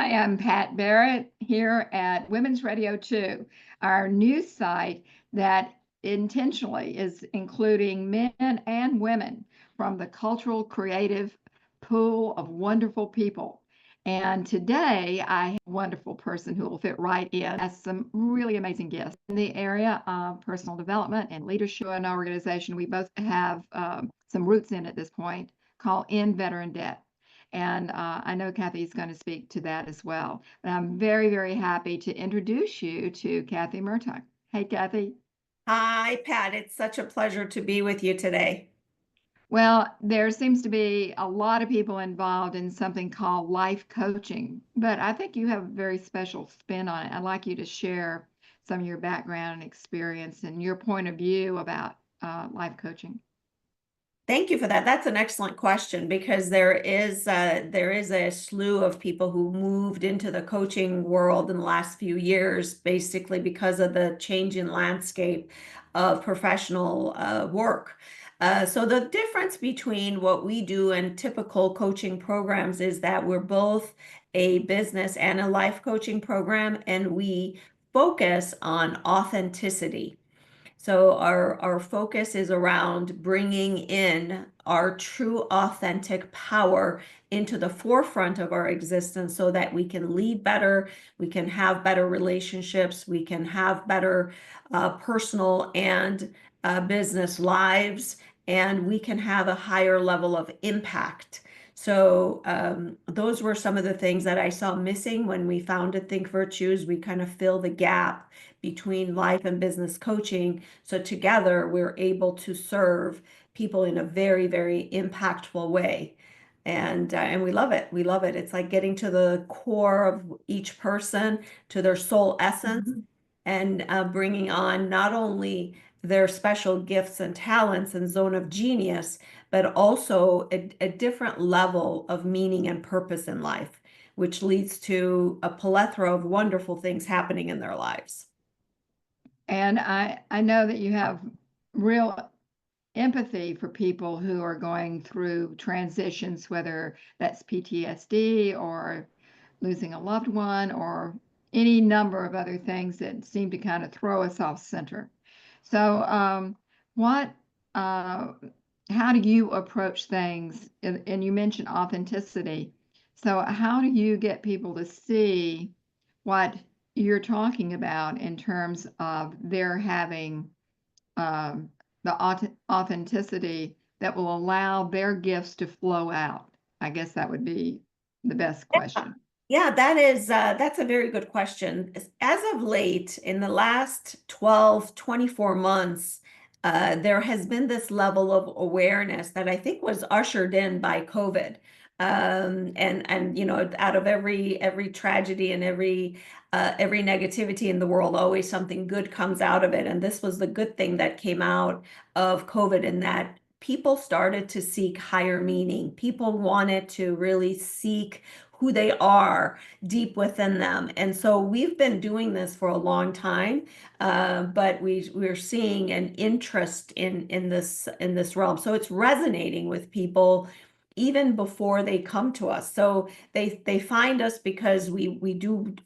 I am Pat Barrett here at Women's Radio 2, our news site that intentionally is including men and women from the cultural creative pool of wonderful people. And today I have a wonderful person who will fit right in as some really amazing guests in the area of personal development and leadership. An organization we both have some roots in at this point called EndVetDebt. And I know Kathy is going to speak to that as well. But I'm very, very happy to introduce you to Kathy Motlagh. Hey, Kathy. Hi, Pat. It's such a pleasure to be with you today. Well, there seems to be a lot of people involved in something called life coaching, but I think you have a very special spin on it. I'd like you to share some of your background and experience and your point of view about life coaching. Thank you for that. That's an excellent question because there is a slew of people who moved into the coaching world in the last few years, basically because of the change in landscape of professional work. So the difference between what we do and typical coaching programs is that we're both a business and a life coaching program, and we focus on authenticity. So our focus is around bringing in our true authentic power into the forefront of our existence so that we can lead better, we can have better relationships, we can have better personal and business lives, and we can have a higher level of impact. So those were some of the things that I saw missing when we founded ThinkVirtues. We kind of fill the gap between life and business coaching. So together we're able to serve people in a very, very impactful way. And we love it. We love it. It's like getting to the core of each person, to their soul essence, and bringing on not only their special gifts and talents and zone of genius, but also a different level of meaning and purpose in life, which leads to a plethora of wonderful things happening in their lives. And I know that you have real empathy for people who are going through transitions, whether that's PTSD or losing a loved one or any number of other things that seem to kind of throw us off center. So, how do you approach things? And you mentioned authenticity. So, how do you get people to see what you're talking about in terms of their having the authenticity that will allow their gifts to flow out? I guess that would be the best question. Yeah, that's a very good question. As of late, in the last 12, 24 months, there has been this level of awareness that I think was ushered in by COVID. And out of every tragedy and every negativity in the world, always something good comes out of it. And this was the good thing that came out of COVID, in that people started to seek higher meaning. People wanted to really seek who they are deep within them. And so we've been doing this for a long time, but we're seeing an interest in this realm. So it's resonating with people even before they come to us. So they find us because we do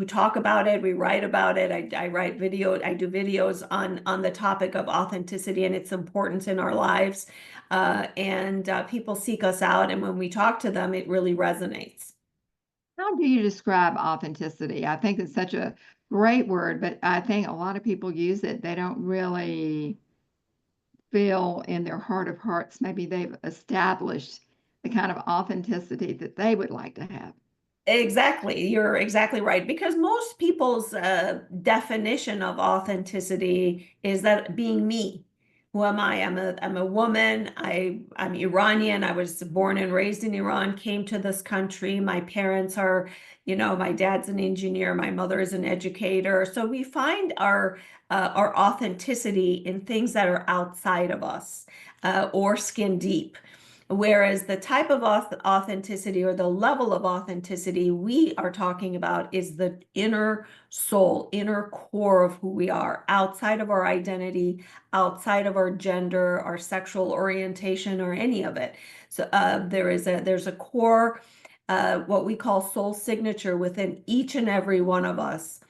talk about it, we write about it. I write video, I do videos on the topic of authenticity and its importance in our lives. And people seek us out, and when we talk to them, it really resonates. How do you describe authenticity? I think it's such a great word, but I think a lot of people use it. They don't really feel in their heart of hearts, maybe they've established the kind of authenticity that they would like to have. Exactly. You're exactly right. Because most people's definition of authenticity is that being me. Who am I? I'm a woman. I'm Iranian. I was born and raised in Iran, came to this country. My parents are, my dad's an engineer, my mother is an educator. So we find our authenticity in things that are outside of us, or skin deep. Whereas the type of authenticity, or the level of authenticity we are talking about, is the inner soul, inner core of who we are, outside of our identity, outside of our gender, our sexual orientation, or any of it. So there's a core what we call soul signature within each and every one of us,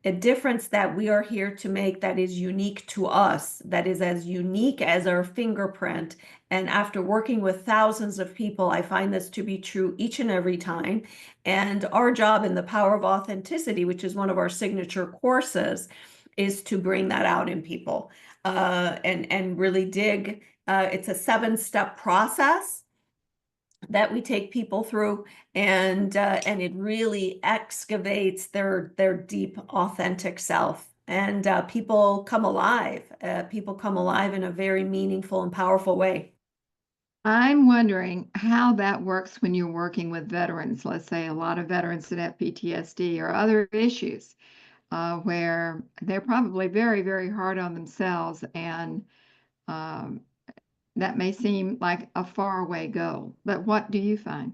a difference that we are here to make that is unique to us, that is as unique as our fingerprint. And after working with thousands of people, I find this to be true each and every time. And our job in the Power of Authenticity, which is one of our signature courses, is to bring that out in people, and really dig. It's a 7-step process that we take people through, and it really excavates their deep, authentic self. And people come alive. People come alive in a very meaningful and powerful way. I'm wondering how that works when you're working with veterans. Let's say a lot of veterans that have PTSD or other issues, where they're probably very, very hard on themselves, and um, that may seem like a faraway goal. But what do you find?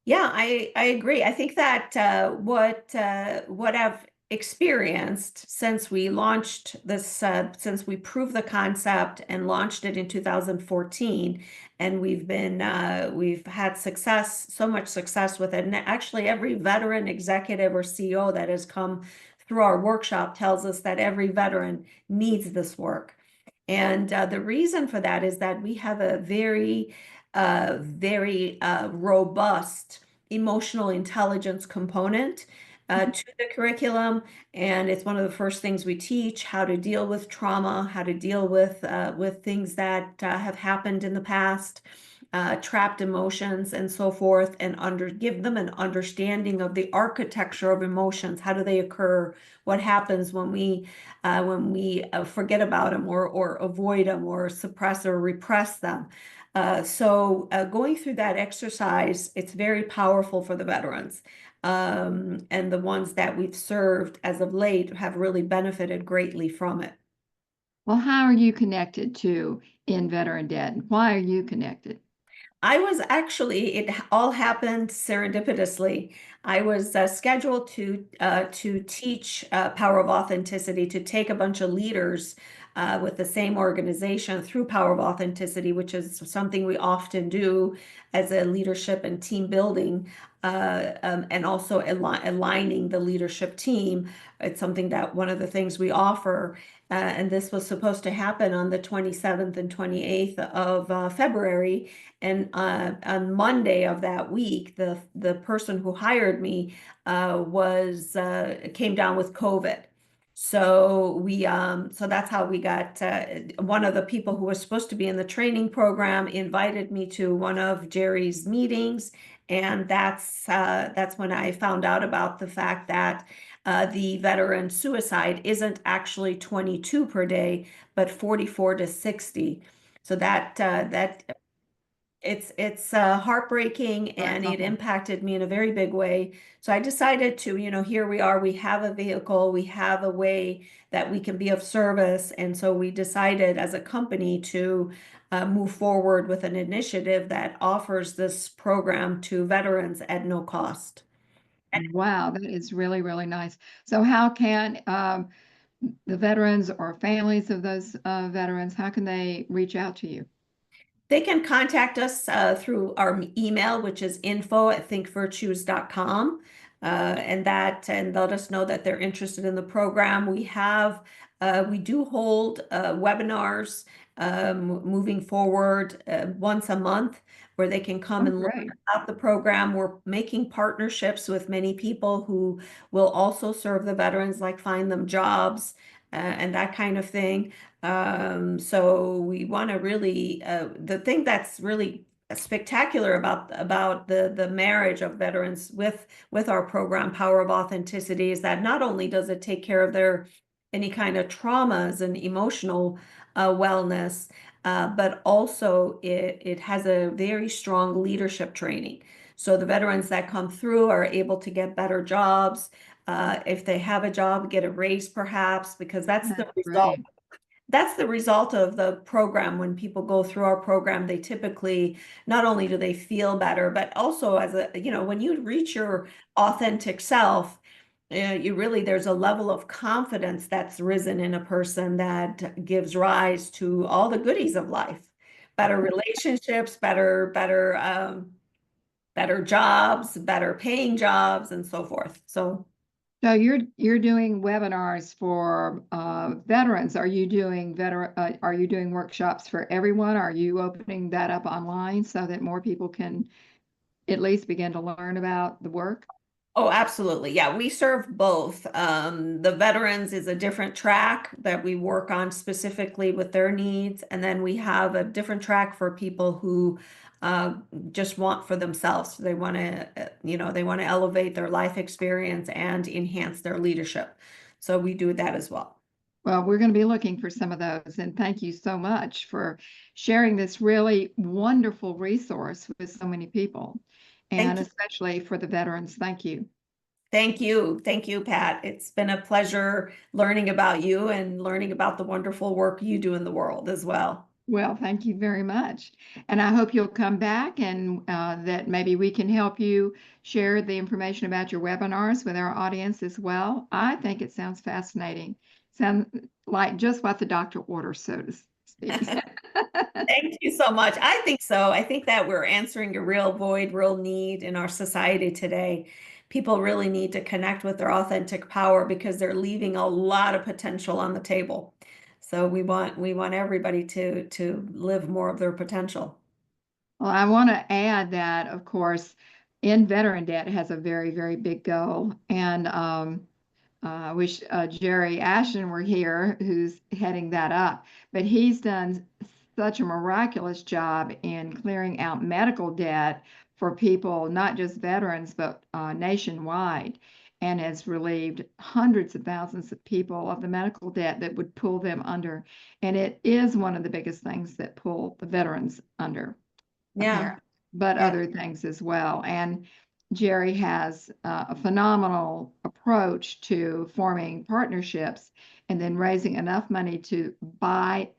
Yeah, I agree. I think that what I've experienced since we launched this, since we proved the concept and launched it in 2014, and we've had success, so much success with it. And actually, every veteran executive or CEO that has come through our workshop tells us that every veteran needs this work. And the reason for that is that we have a very robust emotional intelligence component to the curriculum. And it's one of the first things we teach: how to deal with trauma, how to deal with things that have happened in the past, trapped emotions, and so forth, and give them an understanding of the architecture of emotions. How do they occur? What happens when we forget about them, or avoid them, or suppress or repress them? So going through that exercise, it's very powerful for the veterans. And the ones that we've served as of late have really benefited greatly from it. Well, how are you connected to EndVetDebt? Why are you connected? I was actually, it all happened serendipitously. I was scheduled to teach Power of Authenticity, to take a bunch of leaders with the same organization through Power of Authenticity, which is something we often do as a leadership and team building, and also aligning the leadership team. It's something that one of the things we offer. And this was supposed to happen on the 27th and 28th of February. And on Monday of that week, the person who hired me came down with COVID. So that's how we got, one of the people who was supposed to be in the training program invited me to one of Jerry's meetings, and that's when I found out about the fact that the veteran suicide isn't actually 22 per day, but 44 to 60. So that it's heartbreaking, and it impacted me in a very big way. So I decided to, here we are, we have a vehicle, we have a way that we can be of service. And so we decided as a company to move forward with an initiative that offers this program to veterans at no cost. Wow, that is really, really nice. So how can the veterans or families of those veterans, how can they reach out to you? They can contact us through our email, which is info@thinkvirtues.com, and let us know that they're interested in the program. We do hold webinars moving forward once a month, where they can come Oh, and learn great. about the program. We're making partnerships with many people who will also serve the veterans, like find them jobs and that kind of thing. So we want to really, the thing that's really spectacular about the marriage of veterans with our program, Power of Authenticity, is that not only does it take care of their any kind of traumas and emotional wellness, but also it has a very strong leadership training. So the veterans that come through are able to get better jobs. If they have a job, get a raise perhaps, because that's the That's result. great. That's the result of the program. When people go through our program, they typically, not only do they feel better, but also when you reach your authentic self, there's a level of confidence that's risen in a person that gives rise to all the goodies of life, better relationships, better better jobs, better paying jobs, and so forth. So you're doing webinars for veterans. Are you doing are you doing workshops for everyone? Are you opening that up online so that more people can at least begin to learn about the work? oh, absolutely. Yeah, we serve both. The veterans is a different track that we work on specifically with their needs. And then we have a different track for people who uh, just want for themselves. They want to, they want to elevate their life experience and enhance their leadership. So we do that as well. Well, we're going to be looking for some of those. And thank you so much for sharing this really wonderful resource with so many people, and Thank you. especially for the veterans. Thank you. Thank you. Thank you, Pat. It's been a pleasure learning about you and learning about the wonderful work you do in the world as well. Well, thank you very much. And I hope you'll come back and that maybe we can help you share the information about your webinars with our audience as well. I think it sounds fascinating. Sounds like just what the doctor orders, so to speak. Thank you so much. I think so. I think that we're answering a real void, real need in our society today. People really need to connect with their authentic power because they're leaving a lot of potential on the table. So we want everybody to live more of their potential. Well, I want to add that, of course, EndVetDebt has a very, very big goal. And I wish Jerry Ashton were here, who's heading that up. But he's done such a miraculous job in clearing out medical debt for people, not just veterans, but nationwide, and has relieved hundreds of thousands of people of the medical debt that would pull them under. And it is one of the biggest things that pull the veterans under, Yeah. apparently, but Yeah. other things as well. And Jerry has a phenomenal approach to forming partnerships and then raising enough money to buy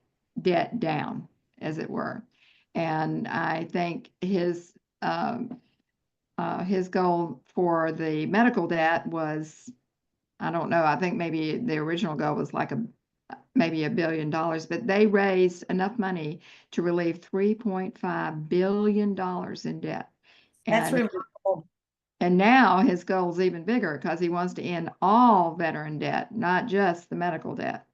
debt down, as it were. And I think his goal for the medical debt was, I don't know, I think maybe the original goal was like maybe $1 billion, but they raised enough money to relieve $3.5 billion in debt. That's And remarkable. and now his goal is even bigger because he wants to end all veteran debt, not just the medical debt.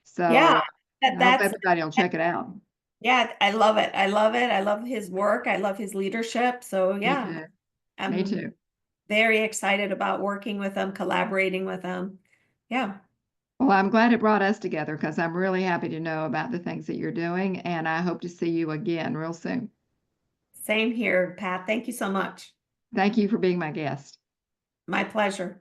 Yeah. So That I hope that's everybody will check it out. yeah, I love it. I love it. I love his work. I love his leadership. So Me yeah, too. Me I'm too. very excited about working with them, collaborating with them. Yeah. Well, I'm glad it brought us together because I'm really happy to know about the things that you're doing, and I hope to see you again real soon. Same here, Pat. Thank you so much. Thank you for being my guest. My pleasure.